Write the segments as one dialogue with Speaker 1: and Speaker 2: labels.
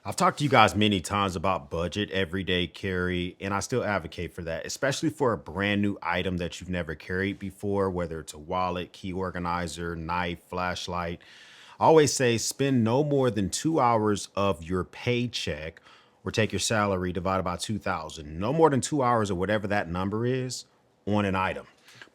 Speaker 1: I've talked to you guys many times about budget everyday carry, and I still advocate for that, especially for a brand new item that you've never carried before, whether it's a wallet, key organizer, knife, flashlight. I always say spend no more than 2 hours of your paycheck or take your salary divided by 2,000, no more than 2 hours or whatever that number is on an item.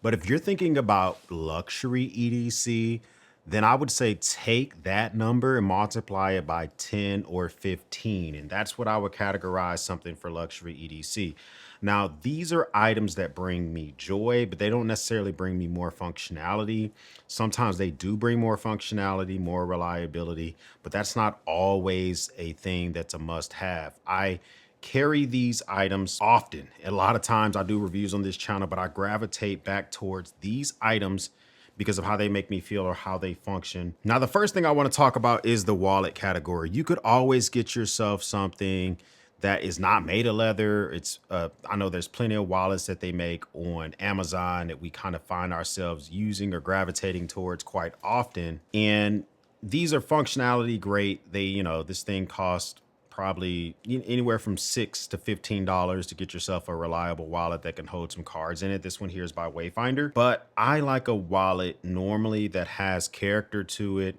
Speaker 1: But if you're thinking about luxury EDC, then I would say take that number and multiply it by 10 or 15. And that's what I would categorize something for luxury EDC. Now, these are items that bring me joy, but they don't necessarily bring me more functionality. Sometimes they do bring more functionality, more reliability, but that's not always a thing that's a must have. I carry these items often. A lot of times I do reviews on this channel, but I gravitate back towards these items because of how they make me feel or how they function. Now, the first thing I want to talk about is the wallet category. You could always get yourself something that is not made of leather. I know there's plenty of wallets that they make on Amazon that we kind of find ourselves using or gravitating towards quite often. And these are functionality great. This thing costs probably anywhere from $6 to $15 to get yourself a reliable wallet that can hold some cards in it. This one here is by Wayfinder, but I like a wallet normally that has character to it,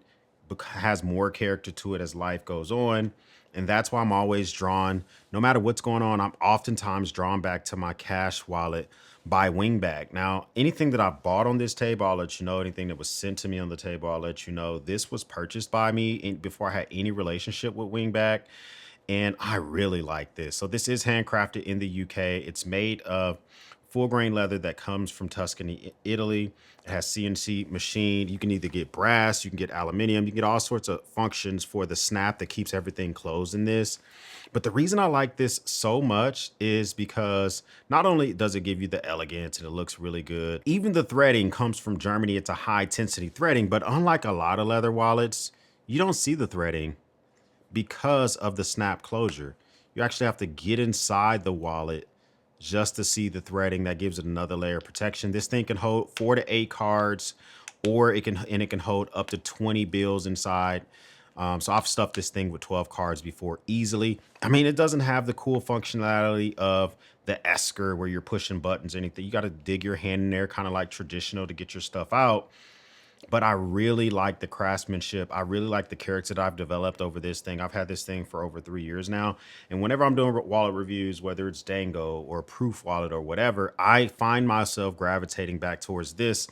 Speaker 1: has more character to it as life goes on. And that's why I'm always drawn, no matter what's going on, I'm oftentimes drawn back to my cash wallet by Wingbag. Now, anything that I bought on this table, I'll let you know. Anything that was sent to me on the table, I'll let you know. This was purchased by me before I had any relationship with Wingbag. And I really like this. So this is handcrafted in the UK. It's made of full grain leather that comes from Tuscany, Italy. It has CNC machined. You can either get brass, you can get aluminum, you can get all sorts of functions for the snap that keeps everything closed in this. But the reason I like this so much is because not only does it give you the elegance and it looks really good, even the threading comes from Germany. It's a high intensity threading, but unlike a lot of leather wallets, you don't see the threading because of the snap closure. You actually have to get inside the wallet just to see the threading. That gives it another layer of protection. This thing can hold 4 to 8 cards, or it can hold up to 20 bills inside. So I've stuffed this thing with 12 cards before easily. I mean, it doesn't have the cool functionality of the Esker where you're pushing buttons or anything. You got to dig your hand in there, kind of like traditional, to get your stuff out. But I really like the craftsmanship. I really like the character that I've developed over this thing. I've had this thing for over 3 years now. And whenever I'm doing wallet reviews, whether it's Dango or Proof Wallet or whatever, I find myself gravitating back towards this.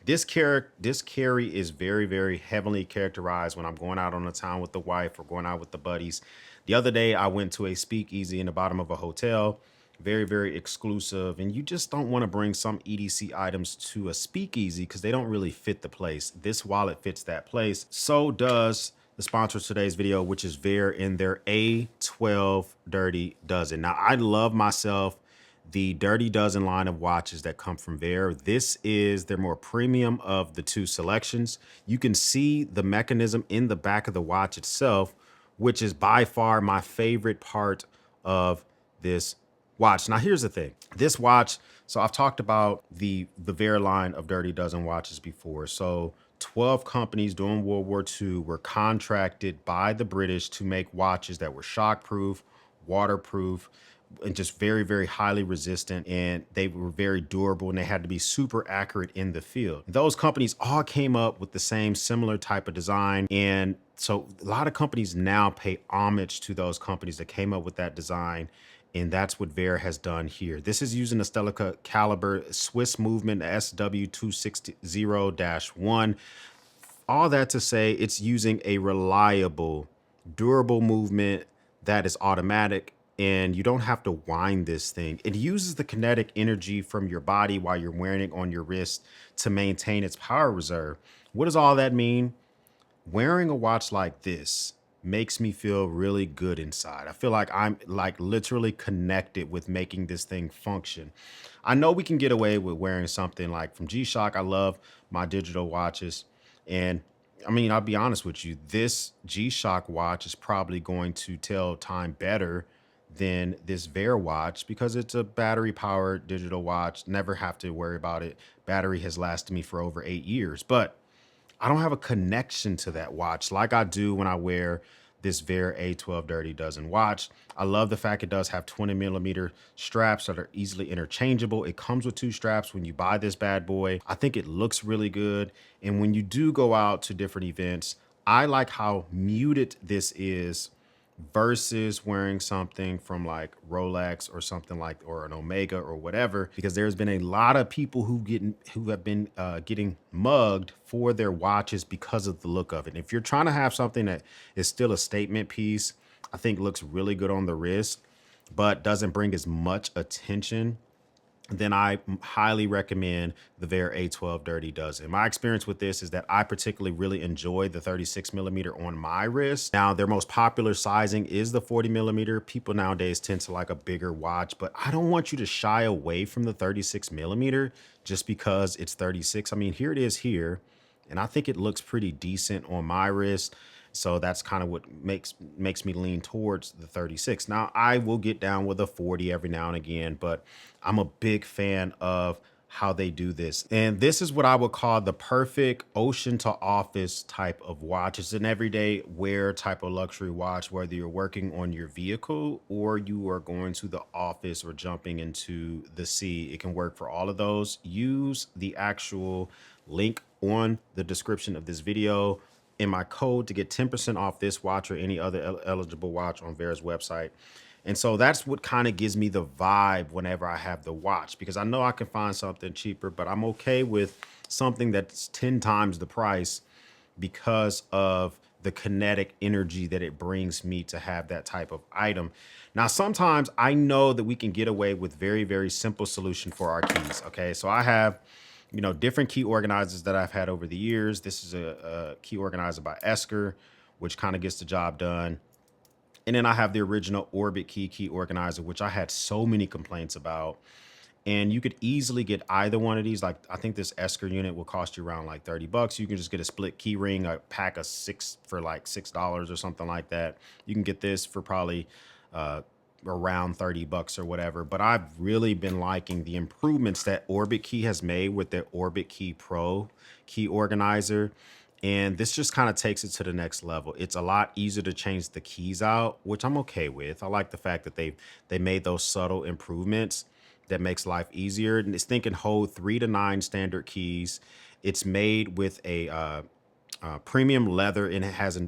Speaker 1: This carry is very, very heavily characterized when I'm going out on the town with the wife or going out with the buddies. The other day, I went to a speakeasy in the bottom of a hotel. Very, very exclusive. And you just don't want to bring some EDC items to a speakeasy because they don't really fit the place. This wallet fits that place. So does the sponsor of today's video, which is Veer in their A12 Dirty Dozen. Now, I love myself the Dirty Dozen line of watches that come from Veer. This is their more premium of the two selections. You can see the mechanism in the back of the watch itself, which is by far my favorite part of this watch. Now, here's the thing. This watch, so I've talked about the Veer line of Dirty Dozen watches before. So 12 companies during World War II were contracted by the British to make watches that were shockproof, waterproof, and just very, very highly resistant. And they were very durable and they had to be super accurate in the field. Those companies all came up with the same similar type of design. And so a lot of companies now pay homage to those companies that came up with that design. And that's what Veer has done here. This is using a Stelica caliber Swiss movement SW260-1. All that to say, it's using a reliable, durable movement that is automatic, and you don't have to wind this thing. It uses the kinetic energy from your body while you're wearing it on your wrist to maintain its power reserve. What does all that mean? Wearing a watch like this makes me feel really good inside. I feel like I'm like literally connected with making this thing function. I know we can get away with wearing something like from G-Shock. I love my digital watches. And I mean, I'll be honest with you, this G-Shock watch is probably going to tell time better than this Veer watch because it's a battery powered digital watch. Never have to worry about it. Battery has lasted me for over 8 years, but I don't have a connection to that watch like I do when I wear this Veer A12 Dirty Dozen watch. I love the fact it does have 20mm straps that are easily interchangeable. It comes with 2 straps when you buy this bad boy. I think it looks really good. And when you do go out to different events, I like how muted this is versus wearing something from like Rolex or something like, or an Omega or whatever, because there's been a lot of people who have been getting mugged for their watches because of the look of it. And if you're trying to have something that is still a statement piece, I think looks really good on the wrist, but doesn't bring as much attention, then I highly recommend the Veer A12 Dirty Dozen. My experience with this is that I particularly really enjoy the 36mm on my wrist. Now, their most popular sizing is the 40mm. People nowadays tend to like a bigger watch, but I don't want you to shy away from the 36mm just because it's 36. I mean, here it is here, and I think it looks pretty decent on my wrist. So that's kind of what makes me lean towards the 36. Now, I will get down with a 40 every now and again, but I'm a big fan of how they do this. And this is what I would call the perfect ocean to office type of watch. It's an everyday wear type of luxury watch, whether you're working on your vehicle or you are going to the office or jumping into the sea. It can work for all of those. Use the actual link on the description of this video in my code to get 10% off this watch or any other eligible watch on Veer's website. And so that's what kind of gives me the vibe whenever I have the watch, because I know I can find something cheaper, but I'm okay with something that's 10 times the price because of the kinetic energy that it brings me to have that type of item. Now, sometimes I know that we can get away with very, very simple solution for our keys. Okay, so I have, you know, different key organizers that I've had over the years. This is a key organizer by Esker, which kind of gets the job done. And then I have the original Orbit key organizer, which I had so many complaints about. And you could easily get either one of these. Like, I think this Esker unit will cost you around like 30 bucks. You can just get a split key ring, a pack of 6 for like $6 or something like that. You can get this for probably around 30 bucks or whatever. But I've really been liking the improvements that Orbit Key has made with their Orbit Key Pro key organizer. And this just kind of takes it to the next level. It's a lot easier to change the keys out, which I'm okay with. I like the fact that they made those subtle improvements that makes life easier. And it's thinking hold 3 to 9 standard keys. It's made with a premium leather, and it has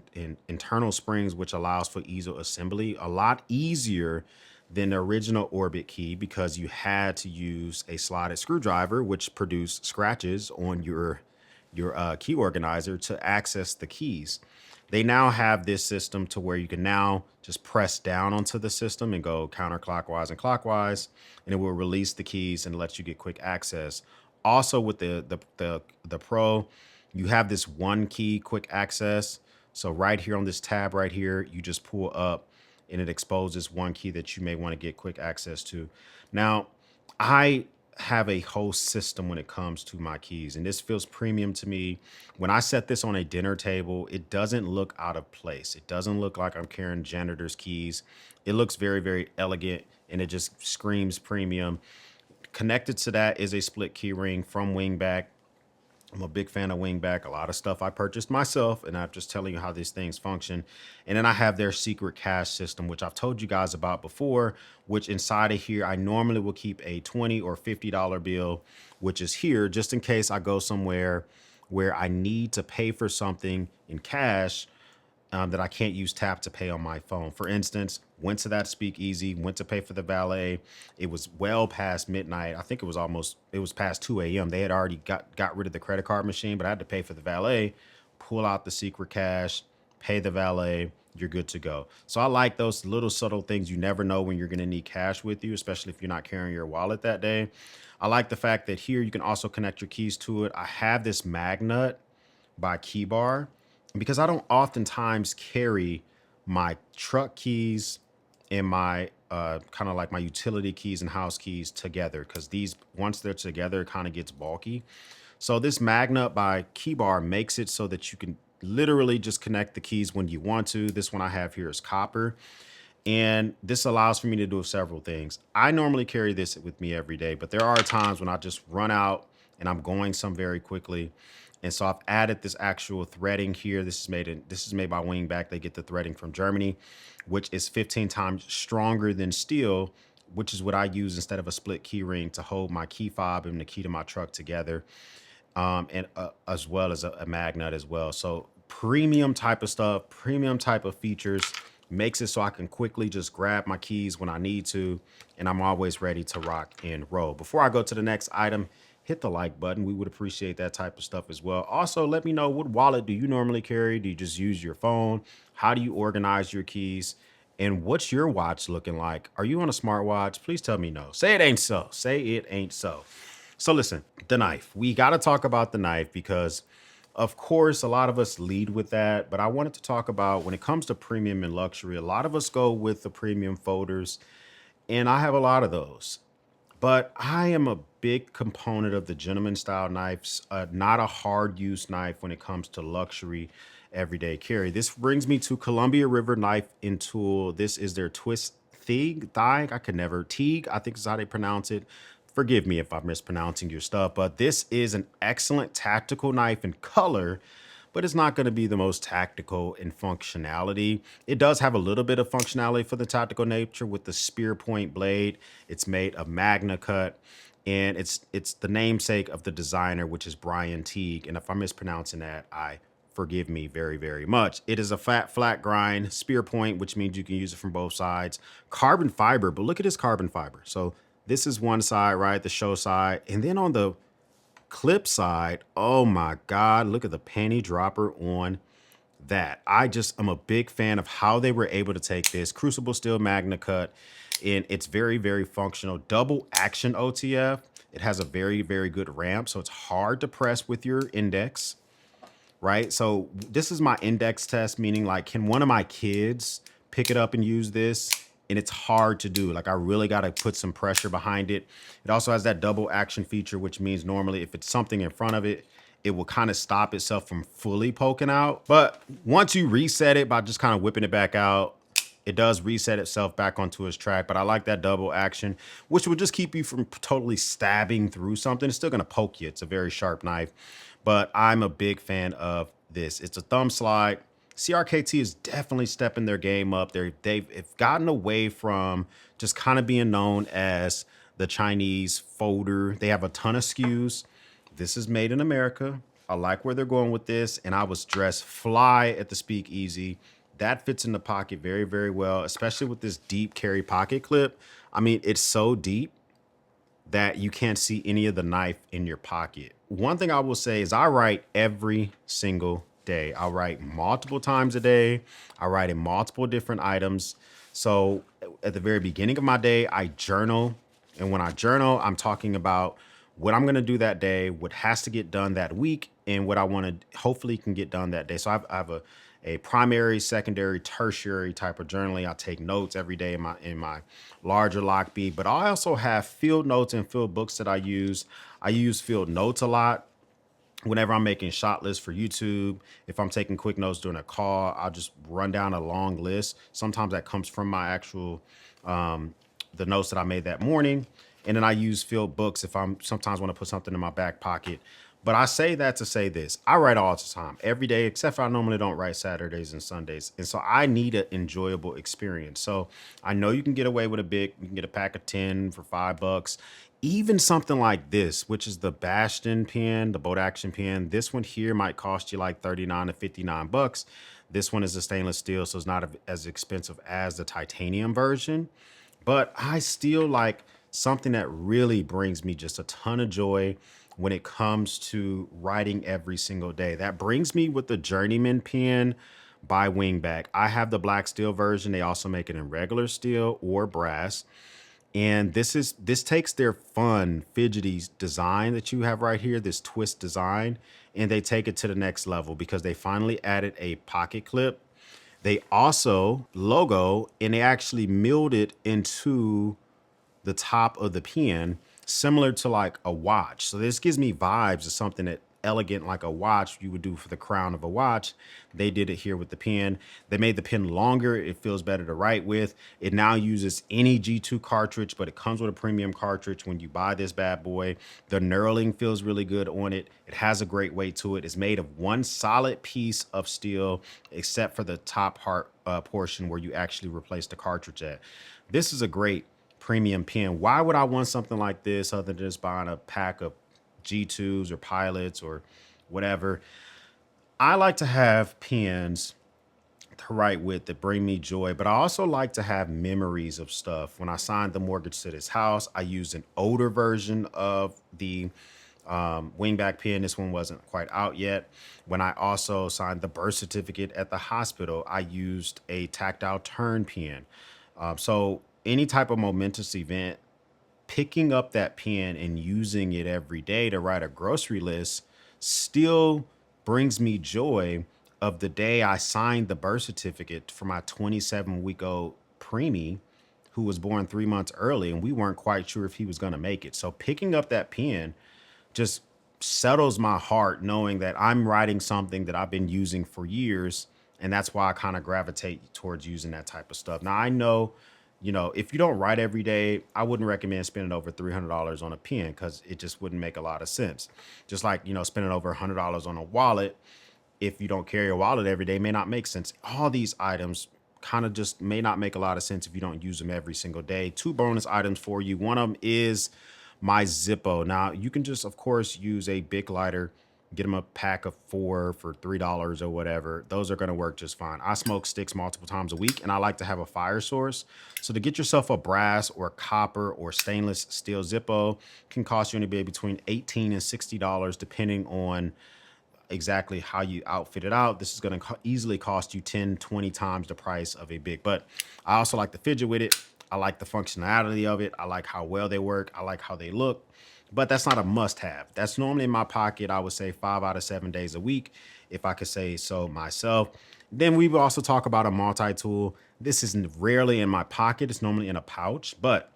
Speaker 1: internal springs, which allows for easy assembly. A lot easier than the original Orbit key because you had to use a slotted screwdriver, which produced scratches on your key organizer to access the keys. They now have this system to where you can now just press down onto the system and go counterclockwise and clockwise, and it will release the keys and let you get quick access. Also, with the Pro, you have this one key quick access. So right here on this tab right here, you just pull up and it exposes one key that you may want to get quick access to. Now, I have a whole system when it comes to my keys, and this feels premium to me. When I set this on a dinner table, it doesn't look out of place. It doesn't look like I'm carrying janitor's keys. It looks very, very elegant, and it just screams premium. Connected to that is a split key ring from Wingback. I'm a big fan of Wingback. A lot of stuff I purchased myself, and I'm just telling you how these things function. And then I have their secret cash system, which I've told you guys about before, which inside of here, I normally will keep a $20 or $50 bill, which is here just in case I go somewhere where I need to pay for something in cash, that I can't use tap to pay on my phone. For instance, went to that speakeasy, went to pay for the valet. It was well past midnight. I think it was past 2 a.m. They had already got rid of the credit card machine, but I had to pay for the valet, pull out the secret cash, pay the valet, you're good to go. So I like those little subtle things. You never know when you're going to need cash with you, especially if you're not carrying your wallet that day. I like the fact that here you can also connect your keys to it. I have this magnet by Key Bar because I don't oftentimes carry my truck keys and my kind of like my utility keys and house keys together, because these, once they're together, it kind of gets bulky. So this magnet by Key Bar makes it so that you can literally just connect the keys when you want to. This one I have here is copper. And this allows for me to do several things. I normally carry this with me every day, but there are times when I just run out and I'm going some very quickly. And so I've added this actual threading here. This is made by Wingback. They get the threading from Germany, which is 15 times stronger than steel, which is what I use instead of a split key ring to hold my key fob and the key to my truck together, and as well as a magnet as well. So premium type of stuff, premium type of features, makes it so I can quickly just grab my keys when I need to, and I'm always ready to rock and roll. Before I go to the next item, hit the like button. We would appreciate that type of stuff as well. Also, let me know, what wallet do you normally carry? Do you just use your phone? How do you organize your keys? And what's your watch looking like? Are you on a smartwatch? Please tell me no. Say it ain't so. Say it ain't so. So listen, the knife. We got to talk about the knife because, of course, a lot of us lead with that. But I wanted to talk about, when it comes to premium and luxury, a lot of us go with the premium folders, and I have a lot of those. But I am a big component of the gentleman style knives, not a hard use knife when it comes to luxury everyday carry. This brings me to Columbia River Knife and Tool. This is their twist Thig. I could never Teague, I think is how they pronounce it. Forgive me if I'm mispronouncing your stuff, but this is an excellent tactical knife in color, but it's not going to be the most tactical in functionality. It does have a little bit of functionality for the tactical nature with the spear point blade. It's made of Magna Cut, and it's the namesake of the designer, which is Brian Teague. And if I'm mispronouncing that, I forgive me very, very much. It is a flat grind spear point, which means you can use it from both sides. Carbon fiber, but look at this carbon fiber. So this is one side, right? The show side. And then on the clip side, oh my God, look at the penny dropper on that. I'm a big fan of how they were able to take this crucible steel Magna Cut, and it's very, very functional. Double action OTF. It has a very, very good ramp, so it's hard to press with your index, right? So this is my index test, meaning like, can one of my kids pick it up and use this? And it's hard to do. Like, I really got to put some pressure behind it. It also has that double action feature, which means normally if it's something in front of it, it will kind of stop itself from fully poking out. But once you reset it by just kind of whipping it back out, it does reset itself back onto its track. But I like that double action, which will just keep you from totally stabbing through something. It's still going to poke you. It's a very sharp knife, but I'm a big fan of this. It's a thumb slide. CRKT is definitely stepping their game up. They've gotten away from just kind of being known as the Chinese folder. They have a ton of SKUs. This is made in America. I like where they're going with this. And I was dressed fly at the Speakeasy. That fits in the pocket very, very well, especially with this deep carry pocket clip. I mean, it's so deep that you can't see any of the knife in your pocket. One thing I will say is I write every single day. I write multiple times a day. I write in multiple different items. So at the very beginning of my day, I journal. And when I journal, I'm talking about what I'm going to do that day, what has to get done that week, and what I want to hopefully can get done that day. So I have a primary, secondary, tertiary type of journaling. I take notes every day in my larger lock bead, but I also have field notes and field books that I use. I use field notes a lot whenever I'm making shot lists for YouTube. If I'm taking quick notes during a call, I'll just run down a long list. Sometimes that comes from my actual, the notes that I made that morning. And then I use field books if I'm sometimes want to put something in my back pocket. But I say that to say this: I write all the time, every day, except for I normally don't write Saturdays and Sundays. And so I need an enjoyable experience. So I know you can get away with you can get a pack of 10 for $5. Even something like this, which is the Bastion pen, the boat action pen. This one here might cost you like 39 to 59 bucks. This one is a stainless steel, so it's not as expensive as the titanium version. But I still like something that really brings me just a ton of joy when it comes to writing every single day. That brings me with the Journeyman pen by Wingback. I have the black steel version. They also make it in regular steel or brass. And this takes their fun, fidgety design that you have right here, this twist design, and they take it to the next level because they finally added a pocket clip. They also logo, and they actually milled it into the top of the pen, similar to like a watch. So this gives me vibes of something that elegant like a watch you would do for the crown of a watch. They did it here with the pen. They made the pen longer. It feels better to write with. It now uses any G2 cartridge, but it comes with a premium cartridge when you buy this bad boy. The knurling feels really good on it. It has a great weight to it. It's made of one solid piece of steel, except for the top part portion where you actually replace the cartridge at. This is a great premium pen. Why would I want something like this other than just buying a pack of G2s or pilots or whatever? I like to have pens to write with that bring me joy, but I also like to have memories of stuff. When I signed the mortgage to this house, I used an older version of the wingback pen. This one wasn't quite out yet. When I also signed the birth certificate at the hospital, I used a tactile turn pen. So any type of momentous event, picking up that pen and using it every day to write a grocery list still brings me joy of the day I signed the birth certificate for my 27-week-old preemie who was born 3 months early, and we weren't quite sure if he was going to make it. So picking up that pen just settles my heart knowing that I'm writing something that I've been using for years. And that's why I kind of gravitate towards using that type of stuff. Now, I know, if you don't write every day, I wouldn't recommend spending over $300 on a pen because it just wouldn't make a lot of sense. Just like, spending over $100 on a wallet, if you don't carry a wallet every day, may not make sense. All these items kind of just may not make a lot of sense if you don't use them every single day. Two bonus items for you. One of them is my Zippo. Now, you can just, of course, use a Bic lighter, get them a pack of 4 for $3 or whatever. Those are going to work just fine. I smoke sticks multiple times a week, and I like to have a fire source. So to get yourself a brass or copper or stainless steel Zippo can cost you anywhere between $18 and $60, depending on exactly how you outfit it out. This is going to easily cost you 10, 20 times the price of a Bic. But I also like to fidget with it. I like the functionality of it. I like how well they work. I like how they look. But that's not a must-have. That's normally in my pocket, I would say 5 out of 7 days a week, if I could say so myself. Then we would also talk about a multi-tool. This is rarely in my pocket. It's normally in a pouch. But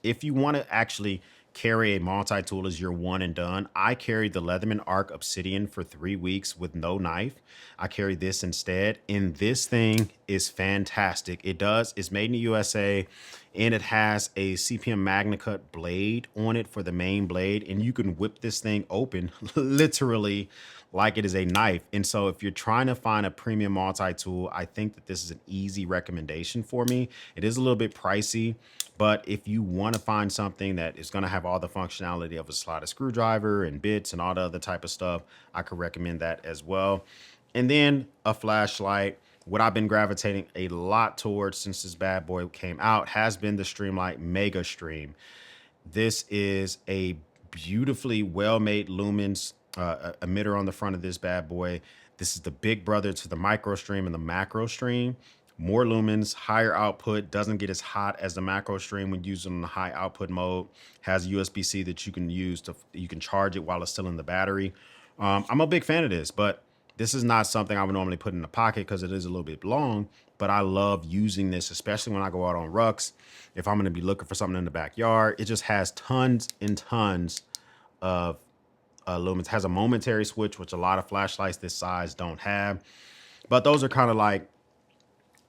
Speaker 1: if you want to actually carry a multi-tool as your one and done, I carried the Leatherman Arc Obsidian for 3 weeks with no knife. I carried this instead, and this thing is fantastic. It's made in the USA, and it has a CPM MagnaCut blade on it for the main blade, and you can whip this thing open literally like it is a knife. And so if you're trying to find a premium multi-tool, I think that this is an easy recommendation for me. It is a little bit pricey, but if you want to find something that is going to have all the functionality of a slotted screwdriver and bits and all the other type of stuff, I could recommend that as well. And then a flashlight. What I've been gravitating a lot towards since this bad boy came out has been the Streamlight Mega Stream. This is a beautifully well-made lumens emitter on the front of this bad boy. This is the big brother to the micro stream and the macro stream. More lumens, higher output, doesn't get as hot as the macro stream when used in the high output mode. Has USB-C that you can use you can charge it while it's still in the battery. I'm a big fan of this, but this is not something I would normally put in the pocket because it is a little bit long, but I love using this, especially when I go out on rucks. If I'm going to be looking for something in the backyard, it just has tons and tons of lumens. It has a momentary switch, which a lot of flashlights this size don't have, but those are kind of like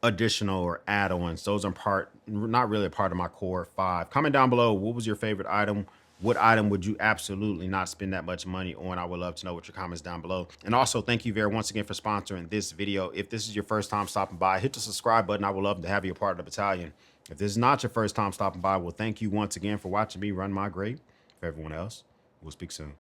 Speaker 1: additional or add-ons. Those are not really a part of my core 5. Comment down below, what was your favorite item? What item would you absolutely not spend that much money on? I would love to know what your comments down below. And also, thank you once again for sponsoring this video. If this is your first time stopping by, hit the subscribe button. I would love to have you a part of the battalion. If this is not your first time stopping by, well, thank you once again for watching me run my grade. For everyone else, we'll speak soon.